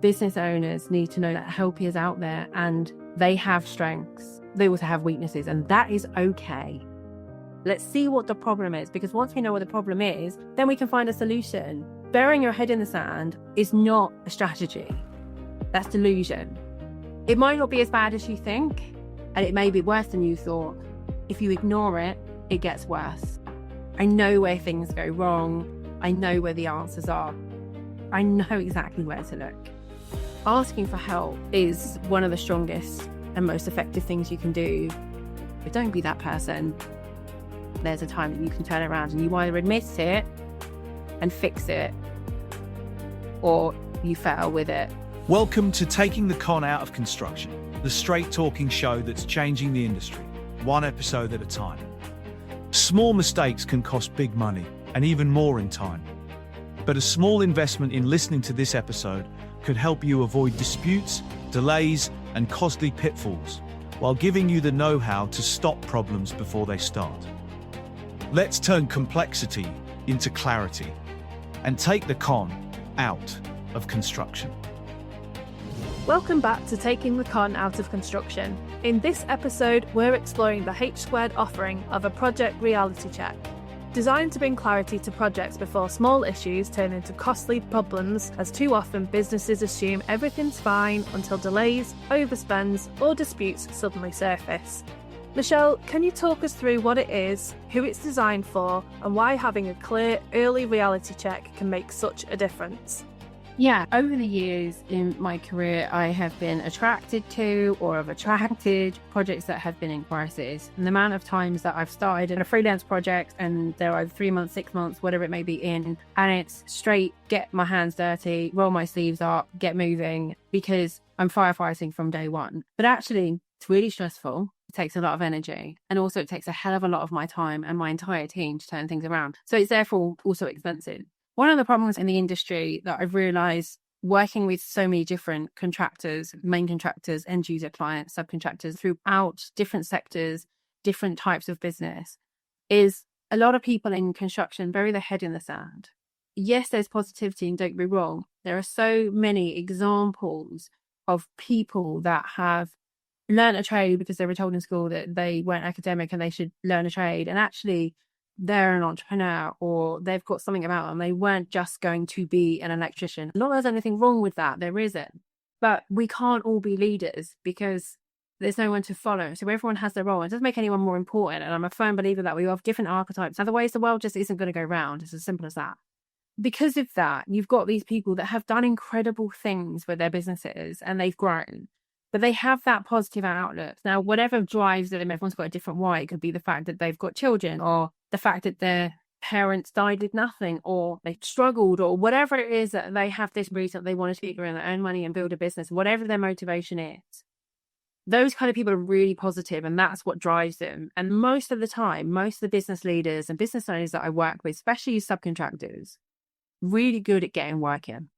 business owners need to know that help is out there and they have strengths. They also have weaknesses, and that is okay. Let's see what the problem is, because once we know what the problem is, then we can find a solution. Burying your head in the sand is not a strategy. That's delusion. It might not be as bad as you think, and it may be worse than you thought. If you ignore it, it gets worse. I know where things go wrong. I know where the answers are. I know exactly where to look. Asking for help is one of the strongest and most effective things you can do. But don't be that person. There's a time that you can turn around and you either admit it and fix it, or you fail with it. Welcome to Taking the Con Out of Construction, the straight-talking show that's changing the industry, one episode at a time. Small mistakes can cost big money, and even more in time. But a small investment in listening to this episode could help you avoid disputes, delays, and costly pitfalls, while giving you the know-how to stop problems before they start. Let's turn complexity into clarity and take the con out of construction. Welcome back to Taking the Con Out of Construction. In this episode, we're exploring the H-squared offering of a project reality check. Designed to bring clarity to projects before small issues turn into costly problems, as too often businesses assume everything's fine until delays, overspends, or disputes suddenly surface. Michelle, can you talk us through what it is, who it's designed for, and why having a clear, early reality check can make such a difference? Yeah, over the years in my career, I have been attracted to or have attracted projects that have been in crisis. And the amount of times that I've started in a freelance project and they're either 3 months, 6 months, whatever it may be in, and it's straight, get my hands dirty, roll my sleeves up, get moving, because I'm firefighting from day one. But actually, it's really stressful. It takes a lot of energy, and also it takes a hell of a lot of my time and my entire team to turn things around. So it's therefore also expensive. One of the problems in the industry that I've realized working with so many different contractors, main contractors, end user clients, subcontractors throughout different sectors, different types of business, is a lot of people in construction bury their head in the sand. Yes, there's positivity, and don't be wrong. There are so many examples of people that have learned a trade because they were told in school that they weren't academic and they should learn a trade. And actually, they're an entrepreneur, or they've got something about them. They weren't just going to be an electrician. Not that there's anything wrong with that. There isn't. But we can't all be leaders because there's no one to follow. So everyone has their role. It doesn't make anyone more important. And I'm a firm believer that we have different archetypes. Otherwise, the world just isn't going to go round. It's as simple as that. Because of that, you've got these people that have done incredible things with their businesses and they've grown. But they have that positive outlook. Now, whatever drives them, everyone's got a different why. It could be the fact that they've got children, or the fact that their parents died with nothing, or they struggled, or whatever it is that they have this reason that they want to figure out their own money and build a business, whatever their motivation is. Those kind of people are really positive, and that's what drives them. And most of the time, most of the business leaders and business owners that I work with, especially subcontractors, really good at getting work in.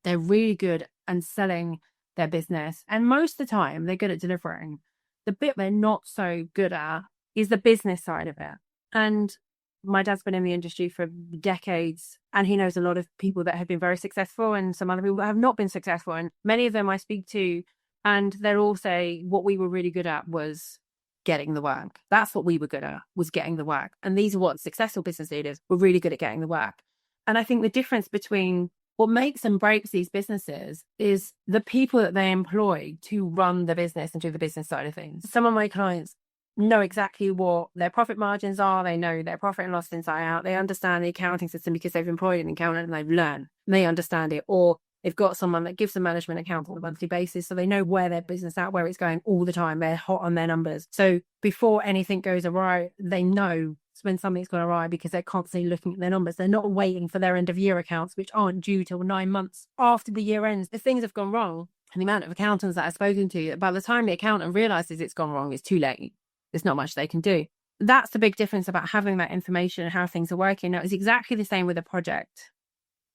They're really good at selling their business. And most of the time, they're good at delivering. The bit they're not so good at is the business side of it. And my dad's been in the industry for decades, and he knows a lot of people that have been very successful and some other people that have not been successful. And many of them I speak to, and they'll all say what we were really good at was getting the work. That's what we were good at, was getting the work. And these are what successful business leaders were really good at, getting the work. And I think the difference between what makes and breaks these businesses is the people that they employ to run the business and do the business side of things. Some of my clients know exactly what their profit margins are. They know their profit and loss inside out. They understand the accounting system because they've employed an accountant and they've learned. They understand it. Or they've got someone that gives them management accounts on a monthly basis. So they know where their business at, where it's going all the time. They're hot on their numbers. So before anything goes awry, they know when something's gone awry because they're constantly looking at their numbers. They're not waiting for their end of year accounts, which aren't due till 9 months after the year ends. If things have gone wrong, and the amount of accountants that I've spoken to, by the time the accountant realizes it's gone wrong, it's too late. There's not much they can do. That's the big difference about having that information and how things are working. Now, it's exactly the same with a project.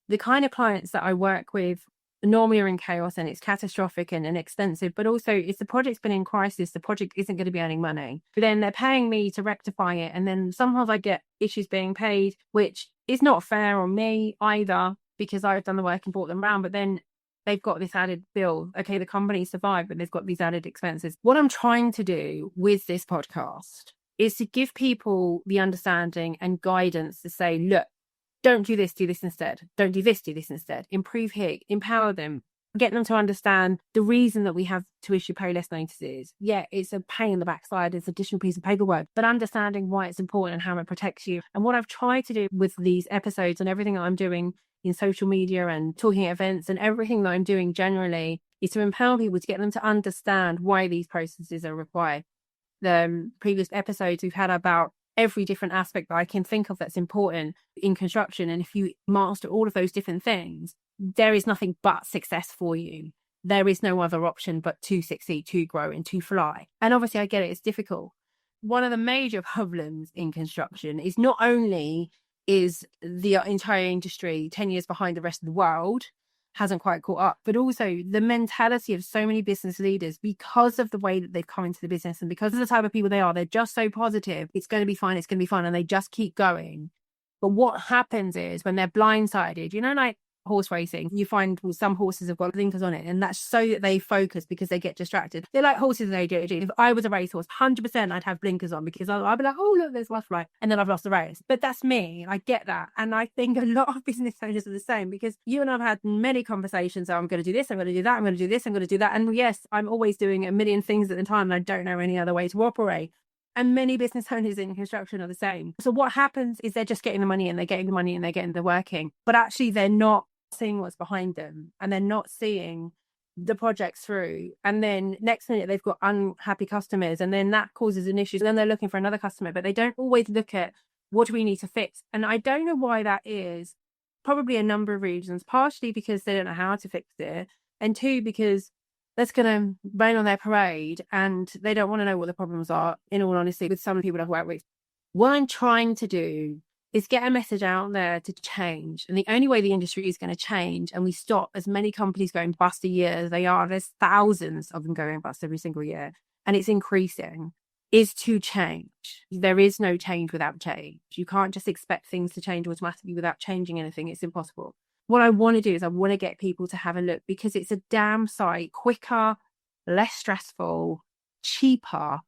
The kind of clients that I work with normally are in chaos and it's catastrophic and expensive, but also if the project's been in crisis, the project isn't going to be earning money. But then they're paying me to rectify it. And then sometimes I get issues being paid, which is not fair on me either because I've done the work and brought them around. But then they've got this added bill. Okay, the company survived, but they've got these added expenses. What I'm trying to do with this podcast is to give people the understanding and guidance to say, look, don't do this instead. Don't do this instead. Improve here, empower them, get them to understand the reason that we have to issue pay less notices. Yeah, it's a pain in the backside. It's an additional piece of paperwork, but understanding why it's important and how it protects you. And what I've tried to do with these episodes and everything that I'm doing in social media and talking at events and everything that I'm doing generally is to empower people to get them to understand why these processes are required. The previous episodes we've had about every different aspect that I can think of that's important in construction. And if you master all of those different things, there is nothing but success for you. There is no other option but to succeed, to grow and to fly. And obviously I get it, it's difficult. One of the major problems in construction is not only is the entire industry 10 years behind the rest of the world, hasn't quite caught up, but also the mentality of so many business leaders, because of the way that they've come into the business and because of the type of people they are, they're just so positive. It's going to be fine. It's going to be fine. And they just keep going. But what happens is when they're blindsided, like horse racing, you find some horses have got blinkers on it, and that's so that they focus because they get distracted. They're like horses in ADHD. If I was a racehorse, 100% I'd have blinkers on because I'd be like, oh look, there's butterfly, and then I've lost the race. But that's me. I get that, and I think a lot of business owners are the same, because you and I've had many conversations. So I'm going to do this, I'm going to do that, I'm going to do this, I'm going to do that, and yes, I'm always doing a million things at the time, and I don't know any other way to operate. And many business owners in construction are the same. So what happens is they're just getting the money and they're getting the money and they're getting the working, but actually they're not seeing what's behind them, and they're not seeing the projects through. And then next minute they've got unhappy customers, and then that causes an issue. So then they're looking for another customer, but they don't always look at what do we need to fix. And I don't know why that is. Probably a number of reasons, partially because they don't know how to fix it, and two, because that's going to rain on their parade and they don't want to know what the problems are, in all honesty, with some people I've worked with. What I'm trying to do is get a message out there to change. And the only way the industry is going to change and we stop as many companies going bust a year as they are, there's thousands of them going bust every single year, and it's increasing, is to change. There is no change without change. You can't just expect things to change automatically without changing anything. It's impossible. What I want to do is I want to get people to have a look, because it's a damn sight quicker, less stressful, cheaper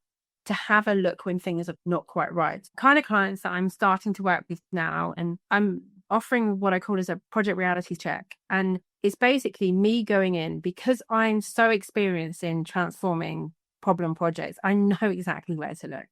to have a look when things are not quite right. Kind of clients that I'm starting to work with now, and I'm offering what I call as a project reality check. And it's basically me going in, because I'm so experienced in transforming problem projects. I know exactly where to look.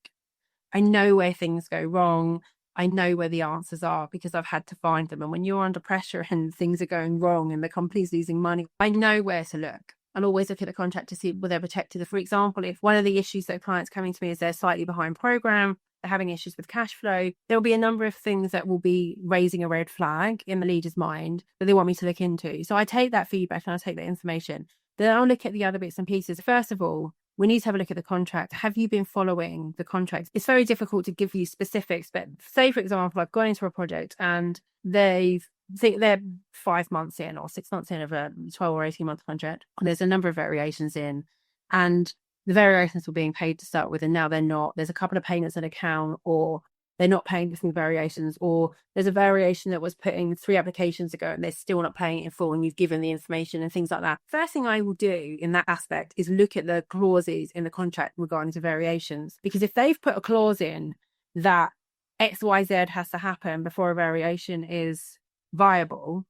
I know where things go wrong. I know where the answers are because I've had to find them. And when you're under pressure and things are going wrong and the company's losing money, I know where to look. I'll always look at the contract to see whether they're protected. For example, if one of the issues that clients coming to me is they're slightly behind program, they're having issues with cash flow, there'll be a number of things that will be raising a red flag in the leader's mind that they want me to look into. So I take that feedback and I take that information. Then I'll look at the other bits and pieces. First of all, we need to have a look at the contract. Have you been following the contract? It's very difficult to give you specifics, but say, for example, I've gone into a project and they're 5 months in or 6 months in of a 12 or 18 month contract. There's a number of variations in, and the variations were being paid to start with, and now they're not. There's a couple of payments in account, or they're not paying for variations, or there's a variation that was put in 3 applications ago and they're still not paying it in full and you've given the information and things like that. First thing I will do in that aspect is look at the clauses in the contract regarding to variations, because if they've put a clause in that XYZ has to happen before a variation is viable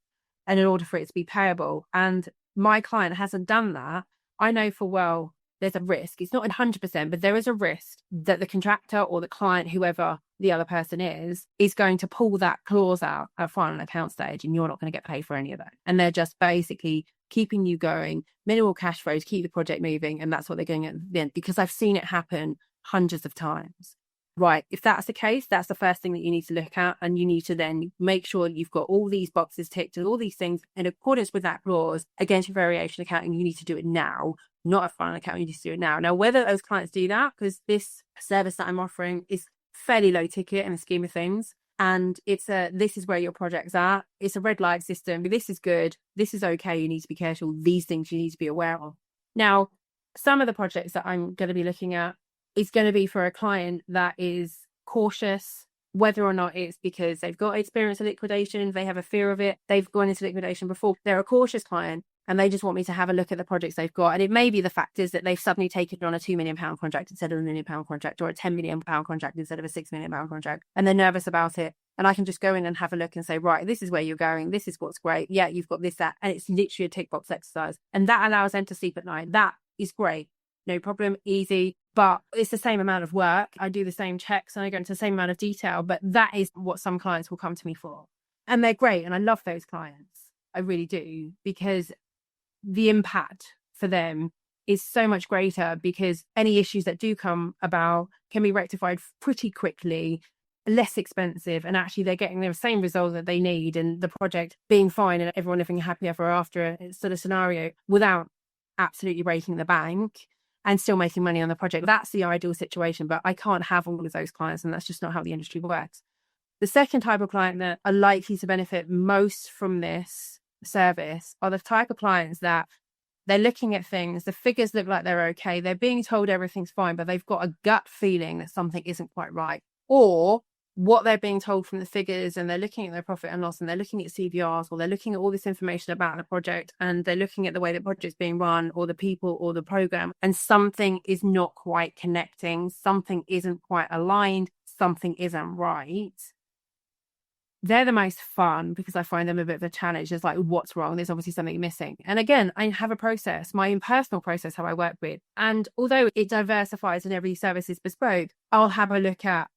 and in order for it to be payable, and my client hasn't done that, I know for well there's a risk. It's not 100%, but there is a risk that the contractor or the client, whoever the other person is going to pull that clause out at final account stage, and you're not going to get paid for any of that. And they're just basically keeping you going, minimal cash flow to keep the project moving. And that's what they're going at the end, because I've seen it happen hundreds of times. Right. If that's the case, that's the first thing that you need to look at. And you need to then make sure you've got all these boxes ticked and all these things in accordance with that clause against your variation accounting. You need to do it now, not a final account. You need to do it now. Now, whether those clients do that, because this service that I'm offering is fairly low ticket in the scheme of things. And this is where your project's at. It's a red light system. This is good. This is okay. You need to be careful. These things you need to be aware of. Now, some of the projects that I'm going to be looking at is going to be for a client that is cautious, whether or not it's because they've got experience in liquidation, they have a fear of it, they've gone into liquidation before. They're a cautious client, and they just want me to have a look at the projects they've got. And it may be the fact is that they've suddenly taken on a £2 million contract instead of a £1 million contract, or a £10 million contract instead of a £6 million contract, and they're nervous about it. And I can just go in and have a look and say, right, this is where you're going. This is what's great. Yeah, you've got this, that. And it's literally a tick box exercise. And that allows them to sleep at night. That is great. No problem, easy, but it's the same amount of work. I do the same checks and I go into the same amount of detail, but that is what some clients will come to me for. And they're great. And I love those clients. I really do, because the impact for them is so much greater, because any issues that do come about can be rectified pretty quickly, less expensive, and actually they're getting the same result that they need, and the project being fine and everyone living happy ever after sort of scenario, without absolutely breaking the bank and still making money on the project. That's the ideal situation, but I can't have all of those clients, and that's just not how the industry works. The second type of client that are likely to benefit most from this service are the type of clients that they're looking at things, the figures look like they're okay, they're being told everything's fine, but they've got a gut feeling that something isn't quite right. Or what they're being told from the figures, and they're looking at their profit and loss, and they're looking at CVRs, or they're looking at all this information about the project, and they're looking at the way the project's being run, or the people, or the program, and something is not quite connecting, something isn't quite aligned, something isn't right. They're the most fun, because I find them a bit of a challenge. It's like, what's wrong? There's obviously something missing. And again, I have a process, my own personal process, how I work with. And although it diversifies and every service is bespoke, I'll have a look at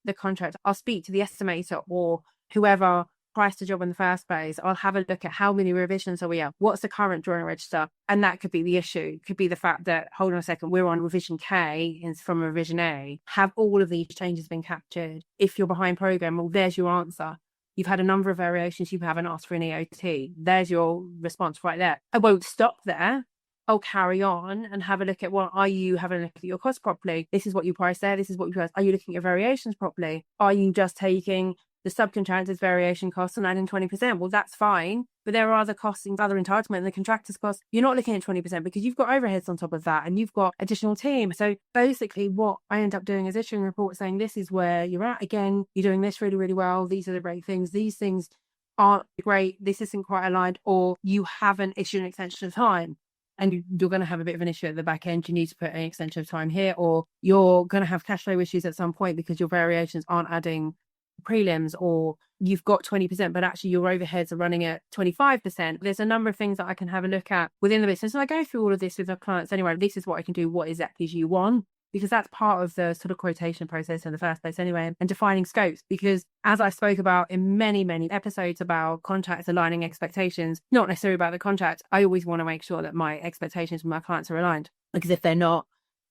the contract. I'll speak to the estimator or whoever priced the job in the first place. I'll have a look at how many revisions are we at? What's the current drawing register? And that could be the issue. It could be the fact that, hold on a second, we're on revision K from revision A. Have all of these changes been captured? If you're behind program, well, there's your answer. You've had a number of variations. You haven't asked for an EOT. There's your response right there. I won't stop there. I'll carry on and have a look at, well, are you having a look at your costs properly? This is what you price there. This is what you price. Are you looking at variations properly? Are you just taking the subcontractor's variation costs and adding 20%? Well, that's fine. But there are other costs, other entitlement, and the contractor's costs. You're not looking at 20% because you've got overheads on top of that, and you've got additional team. So basically what I end up doing is issuing reports saying, this is where you're at. Again, you're doing this really, really well. These are the great things. These things aren't great. This isn't quite aligned, or you haven't issued an extension of time. And you're going to have a bit of an issue at the back end. You need to put an extension of time here, or you're going to have cash flow issues at some point because your variations aren't adding prelims, or you've got 20%, but actually your overheads are running at 25%. There's a number of things that I can have a look at within the business. And I go through all of this with our clients anyway. This is what I can do. What exactly do you want? Because that's part of the sort of quotation process in the first place anyway, and defining scopes. Because as I spoke about in many, many episodes about contracts aligning expectations, not necessarily about the contract, I always want to make sure that my expectations with my clients are aligned, because if they're not,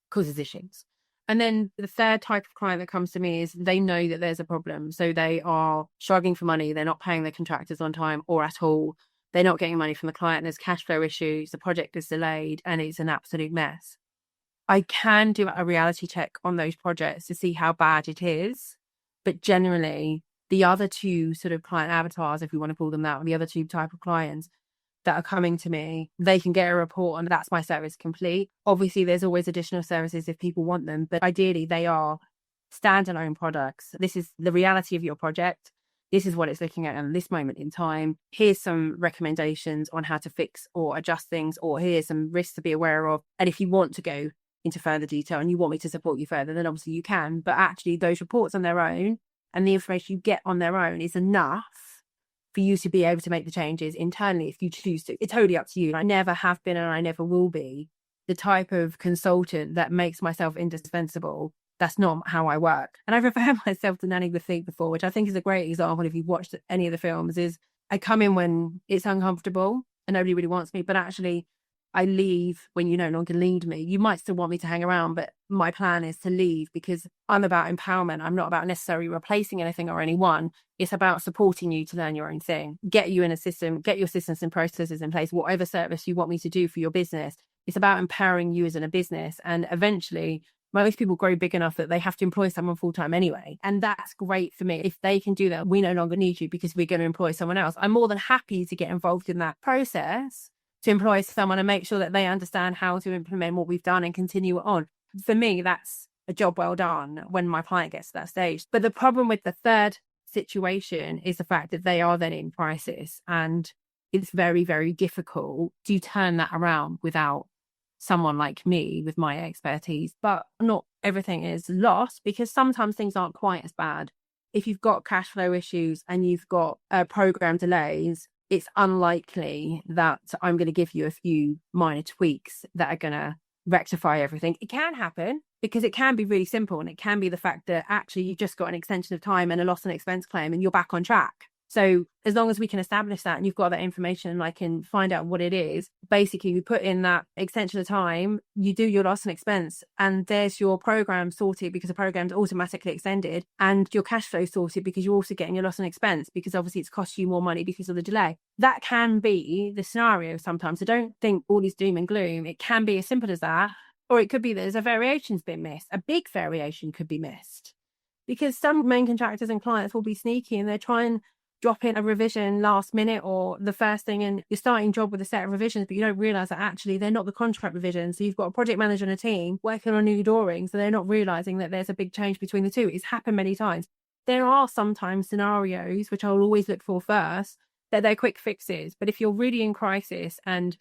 causes issues. And then the third type of client that comes to me is they know that there's a problem. So they are struggling for money. They're not paying their contractors on time or at all. They're not getting money from the client. There's cash flow issues. The project is delayed and it's an absolute mess. I can do a reality check on those projects to see how bad it is. But generally, the other two sort of client avatars, if we want to call them that, or the other two type of clients that are coming to me, they can get a report and that's my service complete. Obviously, there's always additional services if people want them, but ideally they are standalone products. This is the reality of your project. This is what it's looking at this moment in time. Here's some recommendations on how to fix or adjust things, or here's some risks to be aware of. And if you want to go into further detail and you want me to support you further, then obviously you can. But actually those reports on their own and the information you get on their own is enough for you to be able to make the changes internally if you choose to. It's totally up to you. I never have been and I never will be the type of consultant that makes myself indispensable. That's not how I work. And I refer myself to Nanny with Feet before, which I think is a great example if you've watched any of the films, is I come in when it's uncomfortable and nobody really wants me, but actually I leave when you no longer need me. You might still want me to hang around, but my plan is to leave because I'm about empowerment. I'm not about necessarily replacing anything or anyone. It's about supporting you to learn your own thing, get you in a system, get your systems and processes in place, whatever service you want me to do for your business. It's about empowering you as in a business. And eventually, most people grow big enough that they have to employ someone full-time anyway. And that's great for me. If they can do that, we no longer need you because we're going to employ someone else. I'm more than happy to get involved in that process to employ someone and make sure that they understand how to implement what we've done and continue it on. For me, that's a job well done when my client gets to that stage. But the problem with the third situation is the fact that they are then in crisis and it's very, very difficult to turn that around without someone like me with my expertise. But not everything is lost, because sometimes things aren't quite as bad. If you've got cash flow issues and you've got program delays, it's unlikely that I'm going to give you a few minor tweaks that are going to rectify everything. It can happen, because it can be really simple, and it can be the fact that actually you've just got an extension of time and a loss and expense claim and you're back on track. So as long as we can establish that and you've got that information and I can find out what it is, basically we put in that extension of time, you do your loss and expense, and there's your program sorted because the program's automatically extended, and your cash flow sorted because you're also getting your loss and expense, because obviously it's cost you more money because of the delay. That can be the scenario sometimes. So don't think all is doom and gloom. It can be as simple as that, or it could be that there's a variation's been missed. A big variation could be missed, because some main contractors and clients will be sneaky and they're trying drop in a revision last minute or the first thing, and you're starting job with a set of revisions, but you don't realize that actually they're not the contract revisions. So you've got a project manager and a team working on new drawings, so they're not realizing that there's a big change between the two. It's happened many times. There are sometimes scenarios, which I'll always look for first, that they're quick fixes. But if you're really in crisis and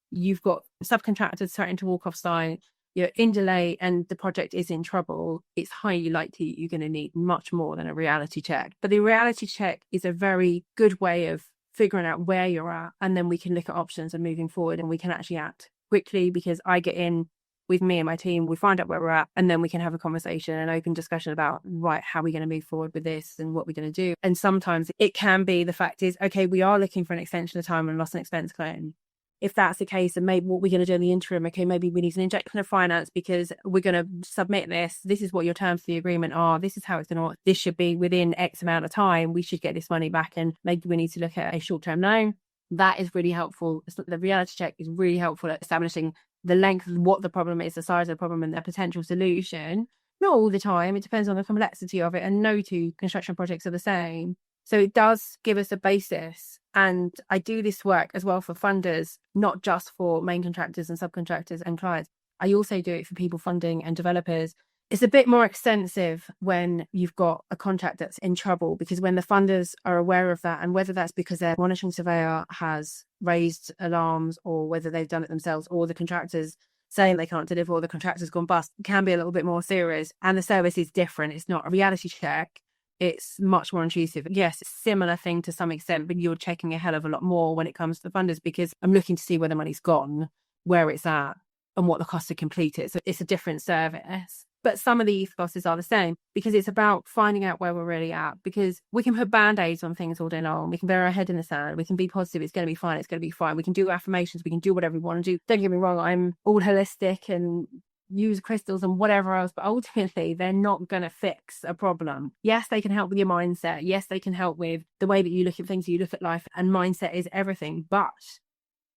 you've got subcontractors starting to walk off site, you're in delay and the project is in trouble, it's highly likely you're going to need much more than a reality check. But the reality check is a very good way of figuring out where you're at, and then we can look at options and moving forward, and we can actually act quickly, because I get in with me and my team, we find out where we're at, and then we can have a conversation, an open discussion about, right, how are we going to move forward with this and what we're going to do. And sometimes it can be the fact is, okay, we are looking for an extension of time and loss and expense claim. If that's the case, and maybe what we're going to do in the interim, okay, maybe we need an injection of finance because we're going to submit this. This is what your terms of the agreement are. This is how it's going to work. This should be within X amount of time. We should get this money back, and maybe we need to look at a short-term loan. That is really helpful. The reality check is really helpful at establishing the length of what the problem is, the size of the problem, and the potential solution. Not all the time. It depends on the complexity of it, and no two construction projects are the same. So it does give us a basis. And I do this work as well for funders, not just for main contractors and subcontractors and clients. I also do it for people funding and developers. It's a bit more extensive when you've got a contract that's in trouble, because when the funders are aware of that, and whether that's because their monitoring surveyor has raised alarms, or whether they've done it themselves, or the contractors saying they can't deliver, or the contractor's gone bust, it can be a little bit more serious. And the service is different. It's not a reality check. It's much more intrusive. Yes, it's a similar thing to some extent, but you're checking a hell of a lot more when it comes to the funders, because I'm looking to see where the money's gone, where it's at, and what the cost to complete it. So it's a different service. But some of the ethoses are the same, because it's about finding out where we're really at, because we can put band-aids on things all day long. We can bury our head in the sand. We can be positive. It's going to be fine. It's going to be fine. We can do affirmations. We can do whatever we want to do. Don't get me wrong. I'm all holistic and use crystals and whatever else, but ultimately they're not going to fix a problem. Yes, they can help with your mindset. Yes, they can help with the way that you look at things, you look at life, and mindset is everything. But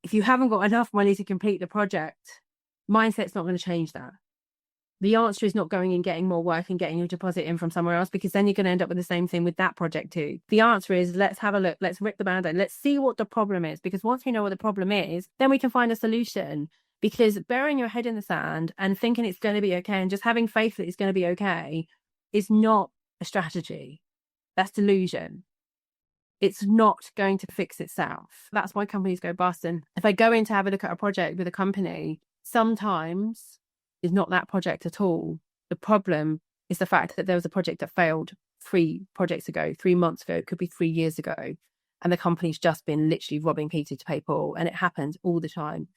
if you haven't got enough money to complete the project, mindset's not going to change that. The answer is not going and getting more work and getting your deposit in from somewhere else, because then you're going to end up with the same thing with that project too. The answer is, let's have a look. Let's rip the band-aid. Let's see what the problem is, because once we know what the problem is, then we can find a solution. Because burying your head in the sand and thinking it's going to be okay and just having faith that it's going to be okay is not a strategy. That's delusion. It's not going to fix itself. That's why companies go bust. And if I go in to have a look at a project with a company, sometimes it's not that project at all. The problem is the fact that there was a project that failed 3 projects ago, 3 months ago, it could be 3 years ago. And the company's just been literally robbing Peter to pay Paul. And it happens all the time.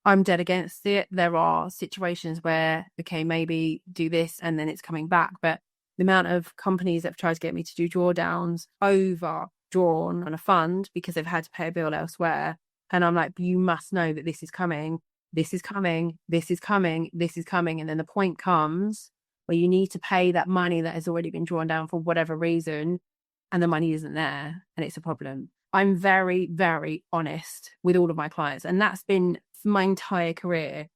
I'm dead against it. There are situations where, okay, maybe do this and then it's coming back. But the amount of companies that have tried to get me to do drawdowns, overdrawn on a fund because they've had to pay a bill elsewhere. And I'm like, you must know that this is coming. This is coming. This is coming. This is coming. And then the point comes where you need to pay that money that has already been drawn down for whatever reason. And the money isn't there. And it's a problem. I'm very, very honest with all of my clients. And that's been my entire career.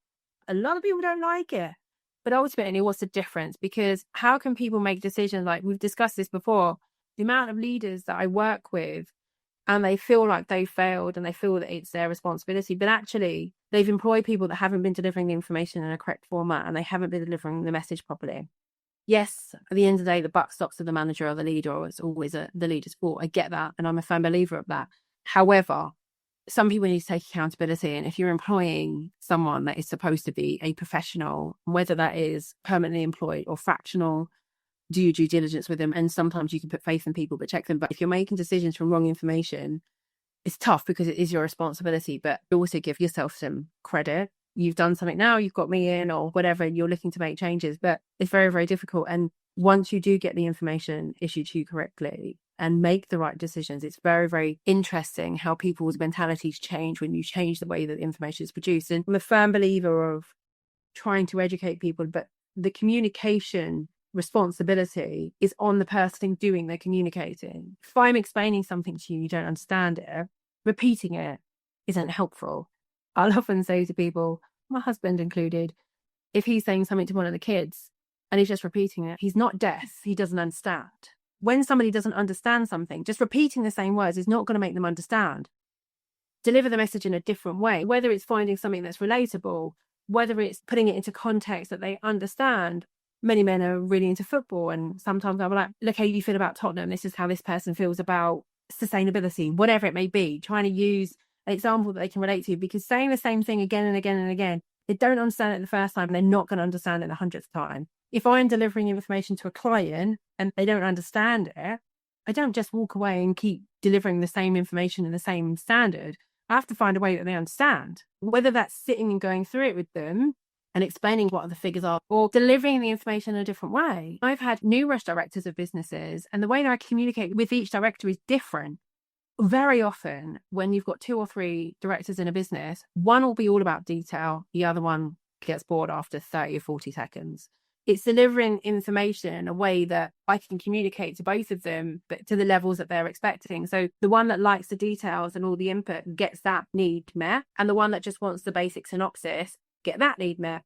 A lot of people don't like it, but ultimately what's the difference? Because how can people make decisions? Like we've discussed this before, the amount of leaders that I work with, and they feel like they failed and they feel that it's their responsibility, but actually they've employed people that haven't been delivering the information in a correct format, and they haven't been delivering the message properly. Yes, at the end of the day, the buck stops with the manager or the leader, or it's always the leader's fault. I get that, and I'm a firm believer of that. However, some people need to take accountability. And if you're employing someone that is supposed to be a professional, whether that is permanently employed or fractional, do your due diligence with them. And sometimes you can put faith in people, but check them. But if you're making decisions from wrong information, it's tough because it is your responsibility, but also give yourself some credit. You've done something now, you've got me in or whatever, and you're looking to make changes, but it's very, very difficult. And once you do get the information issued to you correctly and make the right decisions, it's very, very interesting how people's mentalities change when you change the way that the information is produced. And I'm a firm believer of trying to educate people, but the communication responsibility is on the person doing the communicating. If I'm explaining something to you, you don't understand it, repeating it isn't helpful. I'll often say to people, my husband included, if he's saying something to one of the kids and he's just repeating it, he's not deaf, he doesn't understand. When somebody doesn't understand something, just repeating the same words is not going to make them understand. Deliver the message in a different way, whether it's finding something that's relatable, whether it's putting it into context that they understand. Many men are really into football, and sometimes I'm like, look how you feel about Tottenham. This is how this person feels about sustainability, whatever it may be, trying to use an example that they can relate to, because saying the same thing again and again and again, they don't understand it the first time, they're not going to understand it the 100th time. If I'm delivering information to a client and they don't understand it, I don't just walk away and keep delivering the same information in the same standard. I have to find a way that they understand, whether that's sitting and going through it with them and explaining what the figures are, or delivering the information in a different way. I've had numerous directors of businesses, and the way that I communicate with each director is different. Very often, when you've got 2 or 3 directors in a business, one will be all about detail, the other one gets bored after 30 or 40 seconds. It's delivering information in a way that I can communicate to both of them, but to the levels that they're expecting. So the one that likes the details and all the input gets that need met, and the one that just wants the basic synopsis get that need met.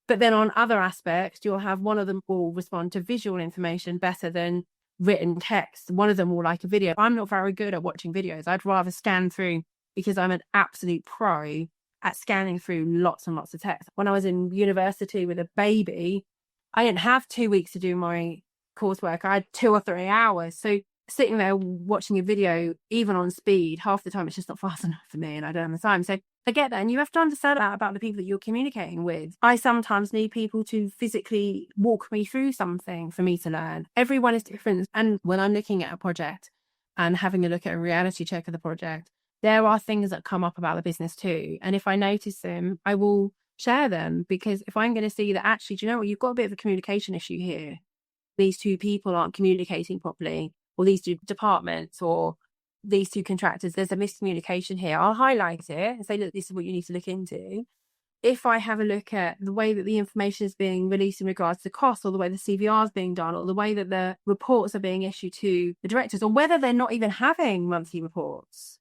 But then on other aspects, you'll have one of them will respond to visual information better than written text. One of them will like a video. I'm not very good at watching videos. I'd rather scan through, because I'm an absolute pro at scanning through lots and lots of text. When I was in university with a baby, I didn't have 2 weeks to do my coursework. I had 2 or 3 hours. So sitting there watching a video, even on speed, half the time it's just not fast enough for me and I don't have the time. So I get that. And you have to understand that about the people that you're communicating with. I sometimes need people to physically walk me through something for me to learn. Everyone is different. And when I'm looking at a project and having a look at a reality check of the project, there are things that come up about the business too. And if I notice them, I will share them, because if I'm going to see that actually, do you know what, you've got a bit of a communication issue here. These 2 people aren't communicating properly, or these 2 departments, or these 2 contractors, there's a miscommunication here. I'll highlight it and say, look, this is what you need to look into. If I have a look at the way that the information is being released in regards to cost, or the way the CVR is being done, or the way that the reports are being issued to the directors, or whether they're not even having monthly reports.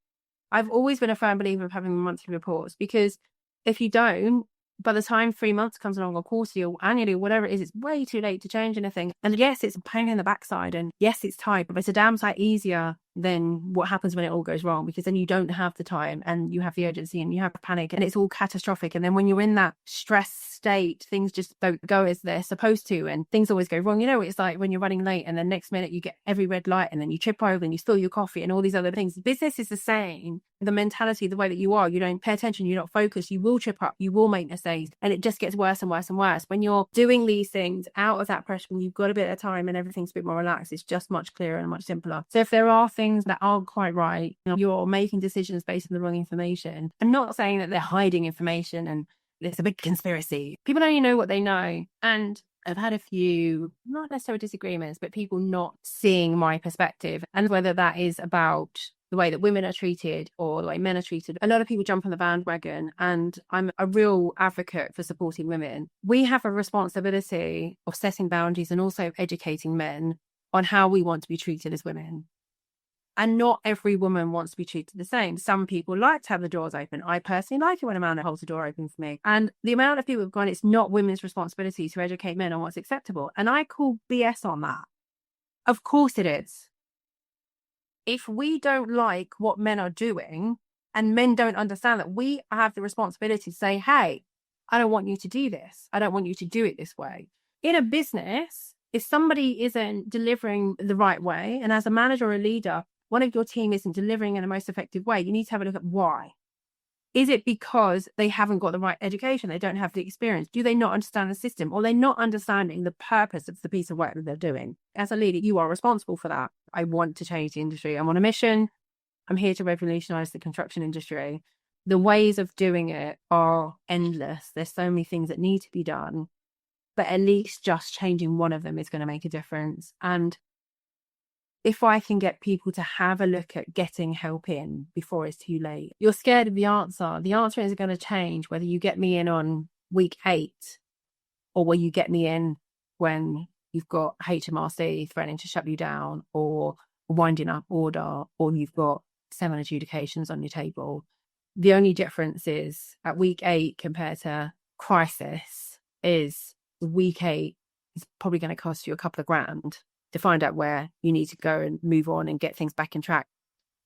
I've always been a firm believer of having monthly reports, because if you don't, by the time 3 months comes along, or quarterly or annually, or whatever it is, it's way too late to change anything. And yes, it's a pain in the backside, and yes, it's tight, but it's a damn sight easier than what happens when it all goes wrong, because then you don't have the time and you have the urgency and you have panic and it's all catastrophic. And then when you're in that stress state, things just don't go as they're supposed to, and things always go wrong. You know, it's like when you're running late and then next minute you get every red light and then you trip over and you spill your coffee and all these other things. Business is the same. The mentality, the way that you are, you don't pay attention, you're not focused, you will trip up, you will make mistakes, and it just gets worse and worse and worse. When you're doing these things out of that pressure, when you've got a bit of time and everything's a bit more relaxed, it's just much clearer and much simpler. So if there are things that aren't quite right, you're making decisions based on the wrong information. I'm not saying that they're hiding information and it's a big conspiracy. People only know what they know. And I've had a few, not necessarily disagreements, but people not seeing my perspective, and whether that is about the way that women are treated or the way men are treated. A lot of people jump on the bandwagon, and I'm a real advocate for supporting women. We have a responsibility of setting boundaries and also educating men on how we want to be treated as women. And not every woman wants to be treated the same. Some people like to have the doors open. I personally like it when a man holds the door open for me. And the amount of people have gone, it's not women's responsibility to educate men on what's acceptable. And I call BS on that. Of course it is. If we don't like what men are doing and men don't understand that, we have the responsibility to say, hey, I don't want you to do this. I don't want you to do it this way. In a business, if somebody isn't delivering the right way, and as a manager or a leader, one of your team isn't delivering in the most effective way, you need to have a look at why. Is it because they haven't got the right education? They don't have the experience? Do they not understand the system? Or are they not understanding the purpose of the piece of work that they're doing? As a leader, you are responsible for that. I want to change the industry. I'm on a mission. I'm here to revolutionize the construction industry. The ways of doing it are endless. There's so many things that need to be done, but at least just changing one of them is going to make a difference. And if I can get people to have a look at getting help in before it's too late, you're scared of the answer. The answer isn't going to change whether you get me in on week 8 or whether you get me in when you've got HMRC threatening to shut you down or winding up order or you've got 7 adjudications on your table. The only difference is at week 8 compared to crisis is week 8 is probably going to cost you a couple of grand to find out where you need to go and move on and get things back in track.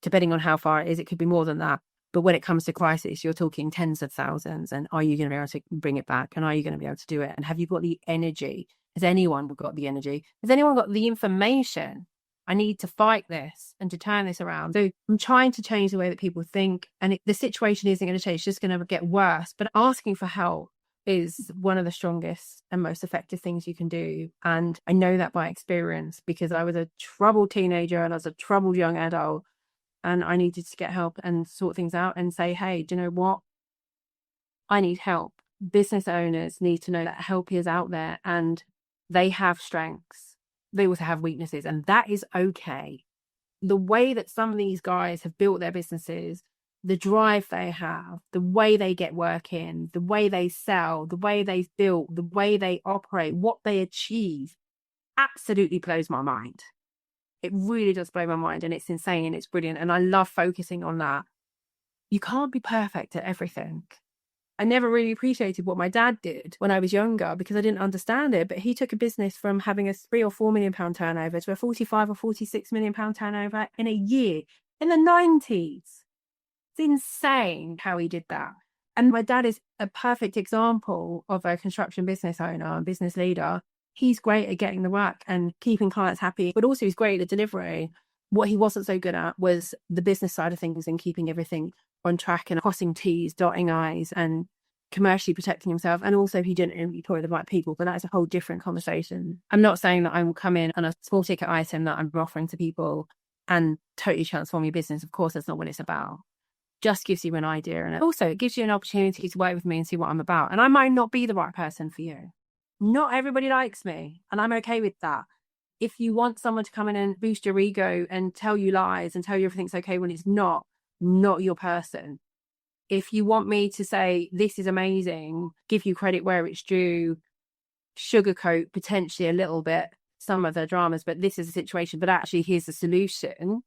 Depending on how far it is, it could be more than that. But when it comes to crisis, you're talking tens of thousands. And are you going to be able to bring it back? And are you going to be able to do it? And have you got the energy? Has anyone got the energy? Has anyone got the information? I need to fight this and to turn this around. So I'm trying to change the way that people think. And the situation isn't going to change. It's just going to get worse. But asking for help is one of the strongest and most effective things you can do. And I know that by experience because I was a troubled teenager and I was a troubled young adult and I needed to get help and sort things out and say, hey, do you know what? I need help. Business owners need to know that help is out there and they have strengths. They also have weaknesses and that is okay. The way that some of these guys have built their businesses, the drive they have, the way they get work in, the way they sell, the way they've built, the way they operate, what they achieve, absolutely blows my mind. It really does blow my mind and it's insane. It's brilliant. And I love focusing on that. You can't be perfect at everything. I never really appreciated what my dad did when I was younger because I didn't understand it. But he took a business from having a £3 or £4 million turnover to a 45 or 46 million pound turnover in a year in the 90s. It's insane how he did that. And my dad is a perfect example of a construction business owner and business leader. He's great at getting the work and keeping clients happy, but also he's great at delivery. What he wasn't so good at was the business side of things and keeping everything on track and crossing T's, dotting I's and commercially protecting himself. And also he didn't employ the right people, but that's a whole different conversation. I'm not saying that I will come in on a small ticket item that I'm offering to people and totally transform your business. Of course, that's not what it's about. Just gives you an idea. And also it gives you an opportunity to work with me and see what I'm about. And I might not be the right person for you. Not everybody likes me. And I'm okay with that. If you want someone to come in and boost your ego and tell you lies and tell you everything's okay when it's not your person. If you want me to say, this is amazing, give you credit where it's due, sugarcoat potentially a little bit some of the dramas, but this is a situation, but actually here's the solution.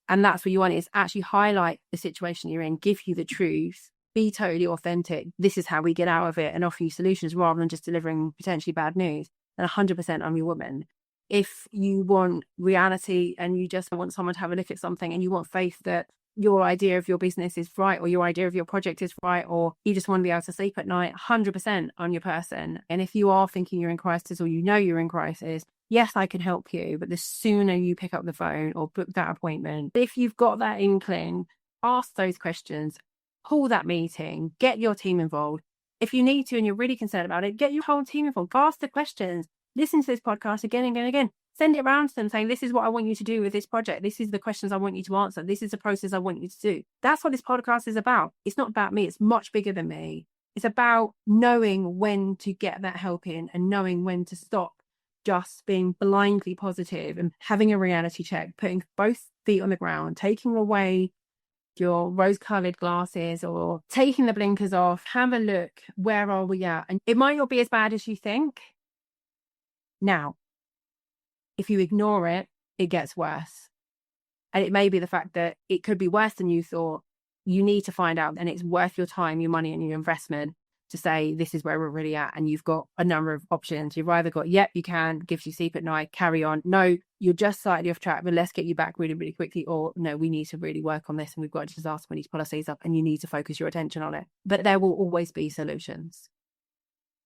And that's what you want, is actually highlight the situation you're in, give you the truth, be totally authentic. This is how we get out of it and offer you solutions rather than just delivering potentially bad news. And 100% I'm your woman. If you want reality and you just want someone to have a look at something and you want faith that your idea of your business is right or your idea of your project is right, or you just want to be able to sleep at night, 100% I'm your person. And if you are thinking you're in crisis or you know you're in crisis, yes, I can help you, but the sooner you pick up the phone or book that appointment, if you've got that inkling, ask those questions, call that meeting, get your team involved. If you need to and you're really concerned about it, get your whole team involved, ask the questions, listen to this podcast again and again and again. Send it around to them saying, this is what I want you to do with this project. This is the questions I want you to answer. This is the process I want you to do. That's what this podcast is about. It's not about me. It's much bigger than me. It's about knowing when to get that help in and knowing when to stop just being blindly positive and having a reality check, putting both feet on the ground, taking away your rose-colored glasses or taking the blinkers off. Have a look. Where are we at? And it might not be as bad as you think. Now, if you ignore it, it gets worse. And it may be the fact that it could be worse than you thought. You need to find out, and it's worth your time, your money, and your investment to say, this is where we're really at. And you've got a number of options. You've either got, yep, you can, gives you sleep at night, carry on. No, you're just slightly off track, but let's get you back really, really quickly. Or no, we need to really work on this and we've got disaster when these policies up and you need to focus your attention on it. But there will always be solutions.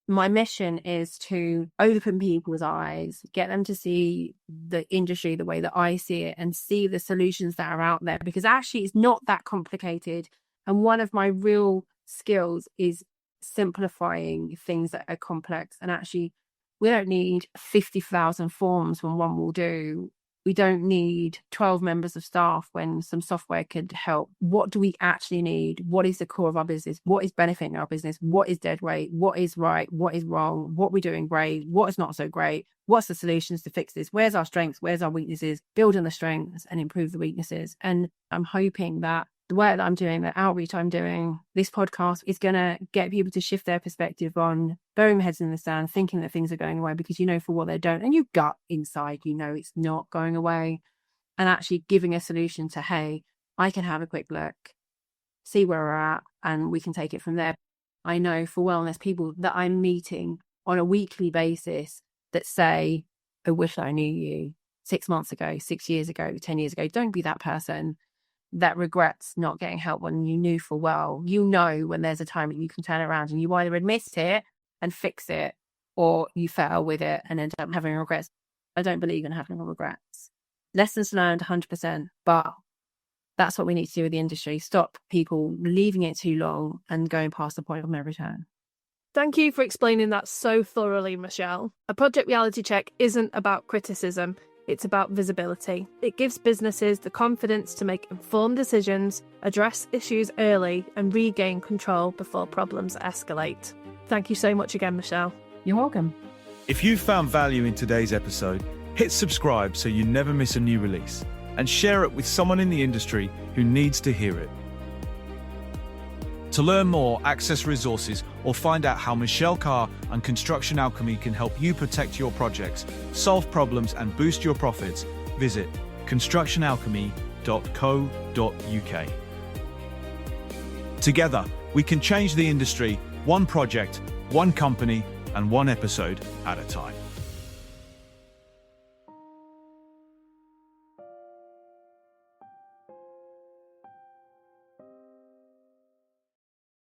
My mission is to open people's eyes, get them to see the industry the way that I see it and see the solutions that are out there, because actually it's not that complicated. And one of my real skills is simplifying things that are complex. And actually, we don't need 50,000 forms when one will do. We don't need 12 members of staff when some software could help. What do we actually need? What is the core of our business? What is benefiting our business? What is dead weight? What is right? What is wrong? What we're doing great? What is not so great? What's the solutions to fix this? Where's our strengths? Where's our weaknesses? Build on the strengths and improve the weaknesses. And I'm hoping that the work that I'm doing, the outreach I'm doing, this podcast is going to get people to shift their perspective on burying their heads in the sand, thinking that things are going away, because for what they don't. And you gut inside, it's not going away. And actually giving a solution to, hey, I can have a quick look, see where we're at, and we can take it from there. I know for wellness people that I'm meeting on a weekly basis that say, I wish I knew you 6 months ago, 6 years ago, 10 years ago. Don't be that person that regrets not getting help when you knew for well. When there's a time that you can turn around and you either admit it and fix it, or you fail with it and end up having regrets. I don't believe in having regrets. Lessons learned 100%, but that's what we need to do with the industry. Stop people leaving it too long and going past the point of no return. Thank you for explaining that so thoroughly, Michelle. A project reality check isn't about criticism. It's about visibility. It gives businesses the confidence to make informed decisions, address issues early, and regain control before problems escalate. Thank you so much again, Michelle. You're welcome. If you found value in today's episode, hit subscribe so you never miss a new release, and share it with someone in the industry who needs to hear it. To learn more, access resources, or find out how Michelle Carr and Construction Alchemy can help you protect your projects, solve problems, and boost your profits, visit constructionalchemy.co.uk. Together, we can change the industry, one project, one company, and one episode at a time.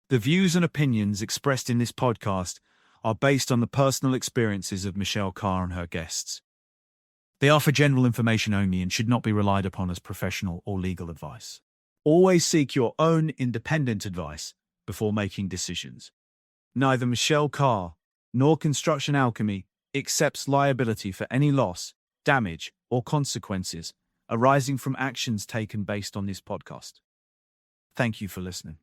The views and opinions expressed in this podcast are based on the personal experiences of Michelle Carr and her guests. They are for general information only and should not be relied upon as professional or legal advice. Always seek your own independent advice before making decisions. Neither Michelle Carr nor Construction Alchemy accepts liability for any loss, damage, or consequences arising from actions taken based on this podcast. Thank you for listening.